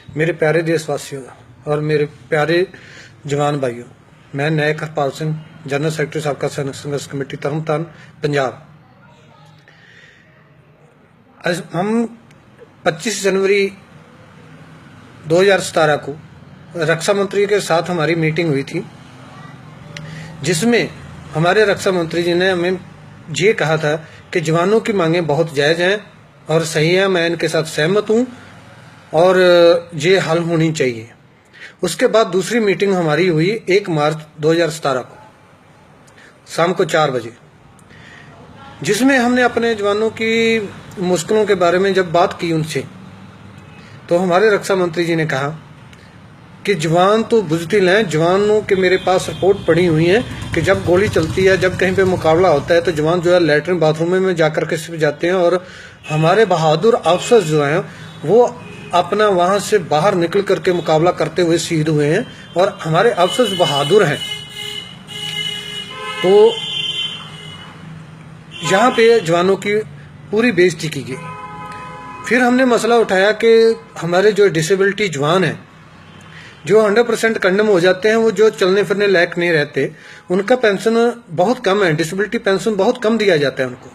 मेरे प्यारे देशवासियों और मेरे प्यारे जवान भाइयों, मैं नायक हरपाल सिंह, जनरल सैकटरी साबका सैनिक संघर्ष कमेटी तरनताਰਨ पंजाब। आज हम 25 जनवरी 2017 को रक्षा मंत्री के साथ हमारी मीटिंग हुई थी, जिसमें हमारे रक्षा मंत्री जी ने हमें ये कहा था कि जवानों की मांगें बहुत जायज़ हैं और सही है, मैं इनके साथ सहमत हूँ और ये हल होनी चाहिए। उसके बाद दूसरी मीटिंग हमारी हुई 1 मार्च 2017 को शाम को 4 बजे, जिसमें हमने अपने जवानों की मुश्किलों के बारे में जब बात की उनसे, तो हमारे रक्षा मंत्री जी ने कहा कि जवान तो बुज़दिल हैं। जवानों के मेरे पास रिपोर्ट पड़ी हुई है कि जब गोली चलती है, जब कहीं पे मुकाबला होता है, तो जवान जो है लैट्रिन बाथरूम में जाकर के सिर्फ जाते हैं और हमारे बहादुर अफसर जो हैं वो अपना वहां से बाहर निकल करके मुकाबला करते हुए शहीद हुए हैं और हमारे अफसर बहादुर हैं। तो यहाँ पे जवानों की पूरी बेइज्जती की गई। फिर हमने मसला उठाया कि हमारे जो डिसेबिलिटी जवान हैं, जो 100% कंडम हो जाते हैं, वो जो चलने फिरने लायक नहीं रहते, उनका पेंशन बहुत कम है, डिसेबिलिटी पेंशन बहुत कम दिया जाता है उनको।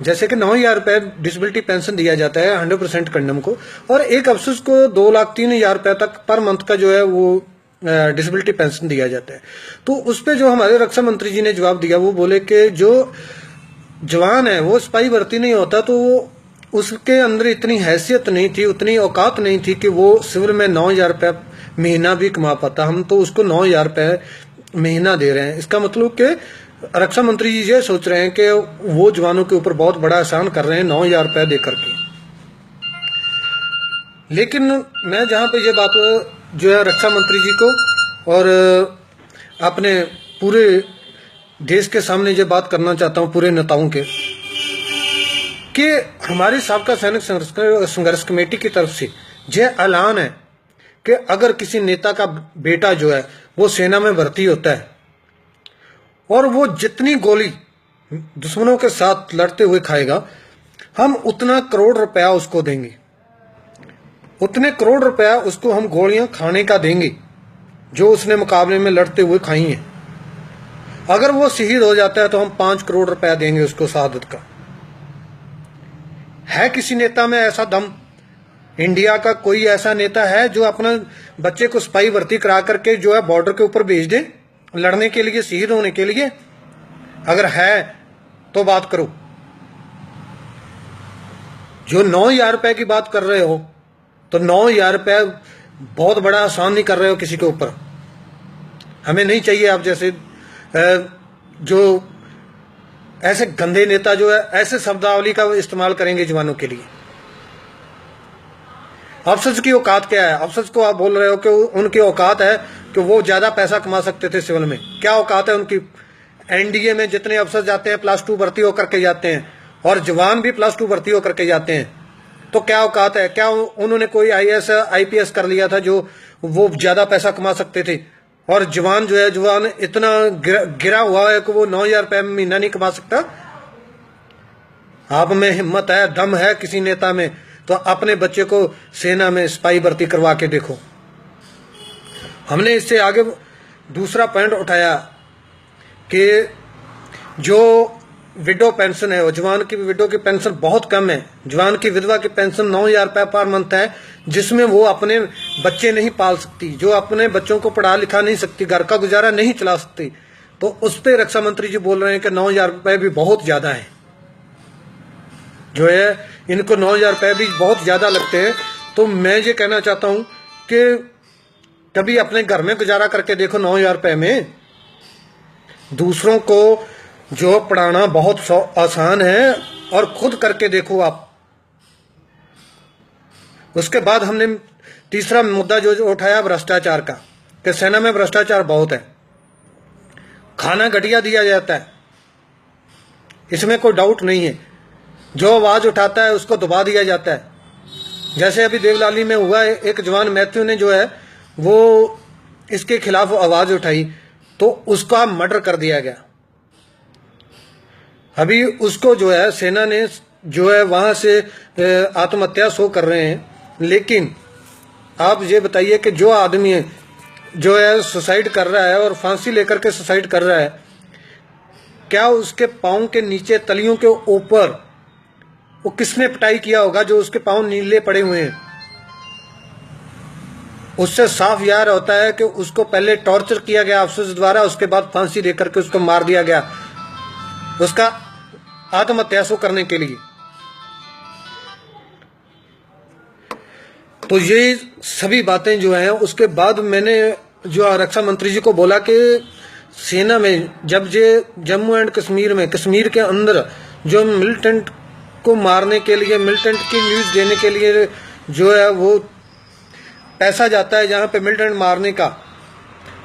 जैसे कि 9,000 रुपये डिसेबिलिटी पेंशन दिया जाता है 100% कंडम को, और एक अफसर को 2,03,000 रुपये तक पर मंथ का जो है वो डिसेबिलिटी पेंशन दिया जाता है। तो उस पर जो हमारे रक्षा मंत्री जी ने जवाब दिया, वो बोले कि जो जवान है वो सिपाही भर्ती नहीं होता, तो वो उसके अंदर इतनी हैसियत नहीं थी, उतनी औकात नहीं थी कि वो सिविल में 9,000 रुपये महीना भी कमा पाता। हम तो उसको 9,000 रुपये महीना दे रहे हैं। इसका मतलब कि रक्षा मंत्री जी ये सोच रहे हैं कि वो जवानों के ऊपर बहुत बड़ा एहसान कर रहे हैं 9,000 रुपये दे करके। लेकिन मैं जहाँ पे ये बात जो है रक्षा मंत्री जी को और अपने पूरे देश के सामने ये बात करना चाहता हूँ, पूरे नेताओं के, कि हमारी साबका सैनिक संघर्ष कमेटी की तरफ से यह ऐलान है कि अगर किसी नेता का बेटा जो है वो सेना में भर्ती होता है और वो जितनी गोली दुश्मनों के साथ लड़ते हुए खाएगा, हम उतना करोड़ रुपया उसको देंगे, उतने करोड़ रुपया उसको हम गोलियां खाने का देंगे जो उसने मुकाबले में लड़ते हुए खाई हैं। अगर वो शहीद हो जाता है तो हम 5 करोड़ रुपया देंगे उसको शहादत का। है किसी नेता में ऐसा दम? इंडिया का कोई ऐसा नेता है जो अपना बच्चे को सिपाही भर्ती करा करके जो है बॉर्डर के ऊपर भेज दे लड़ने के लिए, शहीद होने के लिए? अगर है तो बात करो। जो 9,000 रुपए की बात कर रहे हो, तो 9,000 रुपए बहुत बड़ा आसान नहीं कर रहे हो किसी के ऊपर। हमें नहीं चाहिए आप जैसे जो ऐसे गंदे नेता जो है ऐसे शब्दावली का इस्तेमाल करेंगे जवानों के लिए। अफसर की औकात क्या है? अफसर को आप बोल रहे हो कि उनकी औकात है कि वो ज्यादा पैसा कमा सकते थे सिविल में। क्या औकात है उनकी? एनडीए में जितने अफसर जाते हैं +2 भर्ती होकर के जाते हैं और जवान भी +2 भर्ती होकर के जाते हैं, तो क्या औकात है? क्या उन्होंने कोई IAS IPS कर लिया था जो वो ज्यादा पैसा कमा सकते थे? और जवान जो है, जवान इतना गिरा हुआ है कि वो 9,000 रुपये महीना नहीं कमा सकता। आप में हिम्मत है, दम है किसी नेता में, तो अपने बच्चे को सेना में सिपाही भर्ती करवा के देखो। हमने इससे आगे दूसरा पॉइंट उठाया कि जो विडो पेंशन है, जवान की विडो की पेंशन बहुत कम है। जवान की विधवा की पेंशन 9,000 रुपये पर मंथ है, जिसमें वो अपने बच्चे नहीं पाल सकती, जो अपने बच्चों को पढ़ा लिखा नहीं सकती, घर का गुजारा नहीं चला सकती। तो उस पर रक्षा मंत्री जी बोल रहे हैं कि 9,000 रुपये भी बहुत ज्यादा है, जो है इनको 9,000 रुपये भी बहुत ज्यादा लगते हैं। तो मैं ये कहना चाहता हूं कि कभी अपने घर में गुजारा करके देखो 9,000 रुपये में। दूसरों को जो पढ़ाना बहुत आसान है, और खुद करके देखो आप। उसके बाद हमने तीसरा मुद्दा जो उठाया भ्रष्टाचार का, कि सेना में भ्रष्टाचार बहुत है, खाना घटिया दिया जाता है, इसमें कोई डाउट नहीं है। जो आवाज उठाता है उसको दबा दिया जाता है। जैसे अभी देवलाली में हुआ है, एक जवान मैथ्यू ने जो है वो इसके खिलाफ आवाज उठाई तो उसका मर्डर कर दिया गया। अभी उसको जो है सेना ने जो है वहां से आत्महत्या शो कर रहे हैं, लेकिन आप ये बताइए कि जो आदमी जो है सुसाइड कर रहा है और फांसी लेकर के सुसाइड कर रहा है, क्या उसके पाँव के नीचे तलियों के ऊपर वो किसने पिटाई किया होगा जो उसके पाँव नीले पड़े हुए हैं? उससे साफ यार होता है कि उसको पहले टॉर्चर किया गया अफसोस द्वारा, उसके बाद फांसी देकर के उसको मार दिया गया उसका आत्महत्या करने के लिए। तो ये सभी बातें जो हैं, उसके बाद मैंने जो रक्षा मंत्री जी को बोला कि सेना में जब ये जम्मू एंड कश्मीर में, कश्मीर के अंदर जो मिलिटेंट को मारने के लिए, मिलिटेंट की न्यूज़ देने के लिए जो है वो पैसा जाता है जहाँ पे मिलिटेंट मारने का,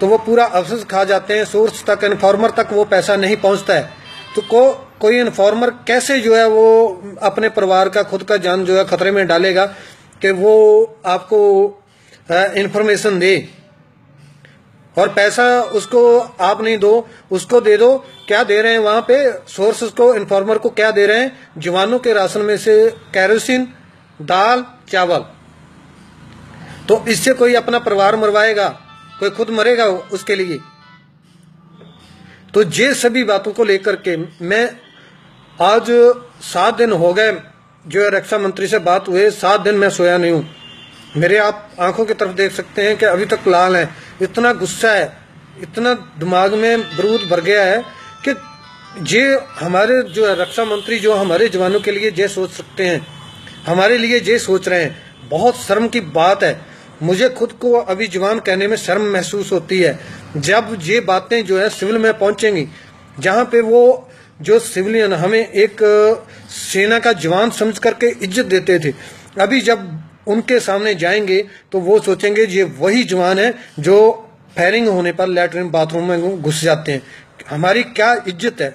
तो वो पूरा अफसोस खा जाते हैं, सोर्स तक, इन्फॉर्मर तक वो पैसा नहीं पहुँचता है। तो कोई इन्फॉर्मर कैसे जो है वो अपने परिवार का, खुद का जान जो है खतरे में डालेगा कि वो आपको इंफॉर्मेशन दे, और पैसा उसको आप नहीं दो, उसको दे दो। क्या दे रहे हैं वहां पे सोर्सेस को, इन्फॉर्मर को क्या दे रहे हैं? जवानों के राशन में से केरोसिन, दाल, चावल। तो इससे कोई अपना परिवार मरवाएगा? कोई खुद मरेगा उसके लिए? तो ये सभी बातों को लेकर के मैं आज 7 दिन हो गए जो है रक्षा मंत्री से बात हुए, 7 दिन मैं सोया नहीं हूँ। मेरे आप आंखों की तरफ देख सकते हैं कि अभी तक लाल है, इतना गुस्सा है, इतना दिमाग में बारूद भर गया है कि ये हमारे जो है रक्षा मंत्री जो हमारे जवानों के लिए ये सोच सकते हैं, हमारे लिए ये सोच रहे हैं, बहुत शर्म की बात है। मुझे खुद को अभी जवान कहने में शर्म महसूस होती है जब ये बातें जो है सिविल में पहुंचेंगी, जहां पे वो जो सिविलियन हमें एक सेना का जवान समझ करके इज्जत देते थे, अभी जब उनके सामने जाएंगे तो वो सोचेंगे ये वही जवान है जो फायरिंग होने पर लैट्रिन बाथरूम में घुस जाते हैं। हमारी क्या इज्जत है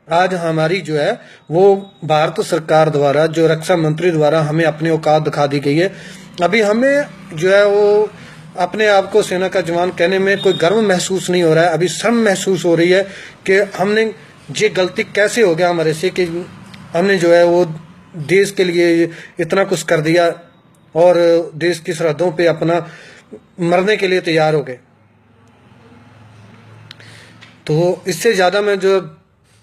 आज हमारी जो है वो भारत सरकार द्वारा, जो रक्षा मंत्री द्वारा हमें अपनी औकात दिखा दी गई है। अभी हमें जो है वो अपने आप को सेना का जवान कहने में कोई गर्व महसूस नहीं हो रहा है, अभी शर्म महसूस हो रही है कि हमने ये गलती कैसे हो गया हमारे से कि हमने जो है वो देश के लिए इतना कुछ कर दिया और देश की सरहदों पे अपना मरने के लिए तैयार हो गए। तो इससे ज़्यादा मैं जो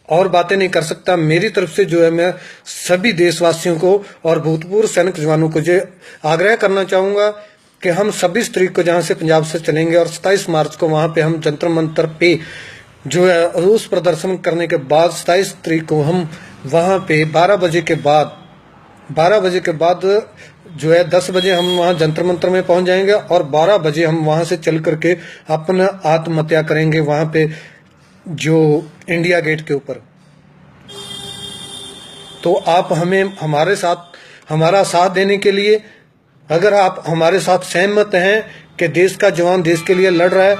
और बातें नहीं कर सकता। मेरी तरफ से जो है मैं सभी देशवासियों को और भूतपूर्व सैनिक जवानों को जो आग्रह करना चाहूँगा कि हम 26 तारीख को जहाँ से पंजाब से चलेंगे और 27 मार्च को वहाँ पे हम जंतर मंतर पे जो है रोष प्रदर्शन करने के बाद 27 तारीख को हम वहाँ पे 12 बजे के बाद जो है 10 बजे हम वहाँ जंतर मंतर में पहुँच जाएंगे और 12 बजे हम वहाँ से चल करके अपना आत्महत्या करेंगे वहाँ पे जो इंडिया गेट के ऊपर। तो आप हमें हमारा साथ देने के लिए, अगर आप हमारे साथ सहमत हैं कि देश का जवान देश के लिए लड़ रहा है,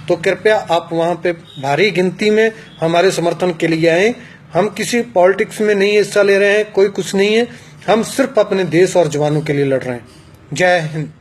तो कृपया आप वहाँ पे भारी गिनती में हमारे समर्थन के लिए आएं। हम किसी पॉलिटिक्स में नहीं हिस्सा ले रहे हैं, कोई कुछ नहीं है, हम सिर्फ अपने देश और जवानों के लिए लड़ रहे हैं। जय हिंद।